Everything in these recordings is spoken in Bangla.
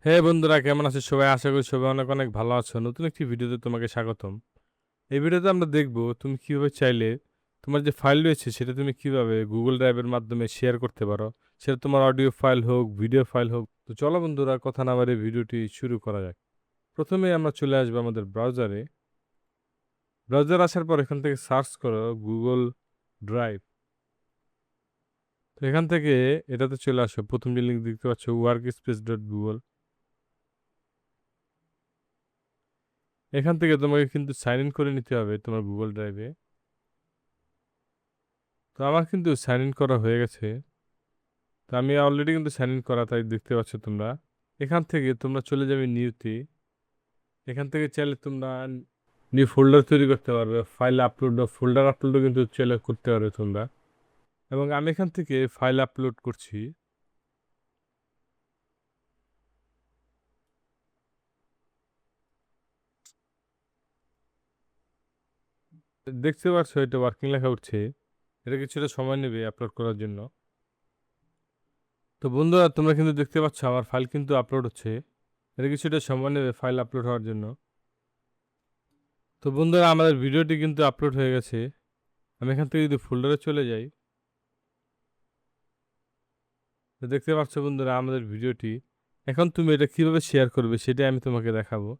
হে বন্ধুরা, কেমন আছো সবাই? আশা করি সবাই অনেক অনেক ভালো আছো। নতুন একটি ভিডিওতে তোমাকে স্বাগতম। এই ভিডিওতে আমরা দেখব তুমি কিভাবে চাইলে তোমার যে ফাইল রয়েছে সেটা তুমি কিভাবে গুগল ড্রাইভের মাধ্যমে শেয়ার করতে পারো। সেটা তোমার অডিও ফাইল হোক, ভিডিও ফাইল হোক। তো চলো বন্ধুরা, কথা না বাড়িয়ে ভিডিওটি শুরু করা যাক। প্রথমে আমরা চলে আসবো আমাদের ব্রাউজারে। ব্রাউজার আসার পর এখান থেকে সার্চ করো গুগল ড্রাইভ। তো এখান থেকে এটাতে চলে আসো। প্রথম যে লিঙ্ক দেখতে পাচ্ছ workspace.google। এখান থেকে তোমাকে কিন্তু সাইন ইন করে নিতে হবে তোমার গুগল ড্রাইভে। তো আমার কিন্তু সাইন ইন করা হয়ে গেছে। তো আমি অলরেডি কিন্তু সাইন ইন করা, তাই দেখতে পাচ্ছ তোমরা। এখান থেকে তোমরা চলে যাবে নিউতে। এখান থেকে চাইলে তোমরা নিউ ফোল্ডার তৈরি করতে পারবে, ফাইল আপলোড বা ফোল্ডার আপলোডও কিন্তু চাইলে করতে পারবে তোমরা। এবং আমি এখান থেকে ফাইল আপলোড করছি। দেখতে পাচ্ছ এটা ওয়ার্কিং লেখা উঠছে। এটা কিছুটা সময় নেবে আপলোড করার জন্য। তো বন্ধুরা, তোমরা কিন্তু দেখতে পাচ্ছ আমার ফাইল কিন্তু আপলোড হচ্ছে। এটা কিছুটা সময় নেবে ফাইল আপলোড হওয়ার জন্য। তো বন্ধুরা, আমাদের ভিডিওটি কিন্তু আপলোড হয়ে গেছে। আমি এখান থেকে যদি ফোল্ডারে চলে যাই, তো দেখতে পাচ্ছ বন্ধুরা আমাদের ভিডিওটি। এখন তুমি এটা কিভাবে শেয়ার করবে সেটাই আমি তোমাকে দেখাবো।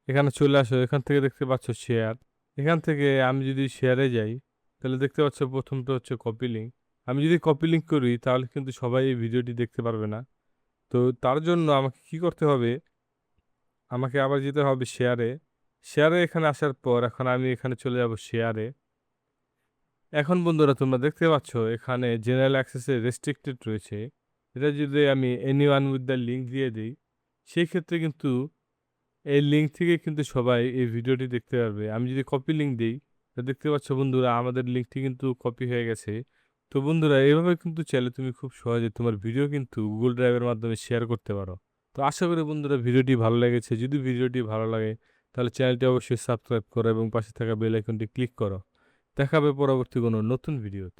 এখানে চলে আসো, এখান থেকে দেখতে পাচ্ছ শেয়ার। এখান থেকে আমি যদি শেয়ারে যাই, তাহলে দেখতে পাচ্ছ প্রথমটা হচ্ছে কপি লিঙ্ক। আমি যদি কপি লিঙ্ক করি তাহলে কিন্তু সবাই এই ভিডিওটি দেখতে পারবে না। তো তার জন্য আমাকে কি করতে হবে, আমাকে আবার যেতে হবে শেয়ারে। শেয়ারে এখানে আসার পর এখন আমি এখানে চলে যাব শেয়ারে। এখন বন্ধুরা তোমরা দেখতে পাচ্ছ এখানে জেনারেল অ্যাক্সেসে রেস্ট্রিক্টেড রয়েছে। এটা যদি আমি এনিওয়ান উইথ দ্য লিঙ্ক দিয়ে দিই, সেই ক্ষেত্রে কিন্তু এই লিঙ্ক থেকে কিন্তু সবাই এই ভিডিওটি দেখতে পারবে। আমি যদি কপি লিঙ্ক দিই, তো দেখতে পাচ্ছ বন্ধুরা আমাদের লিঙ্কটি কিন্তু কপি হয়ে গেছে। তো বন্ধুরা, এইভাবে কিন্তু চাইলে তুমি খুব সহজে তোমার ভিডিও কিন্তু গুগল ড্রাইভের মাধ্যমে শেয়ার করতে পারো। তো আশা করি বন্ধুরা ভিডিওটি ভালো লেগেছে। যদি ভিডিওটি ভালো লাগে তাহলে চ্যানেলটি অবশ্যই সাবস্ক্রাইব করো এবং পাশে থাকা বেল আইকনটি ক্লিক করো। দেখা হবে পরবর্তী কোনো নতুন ভিডিওতে।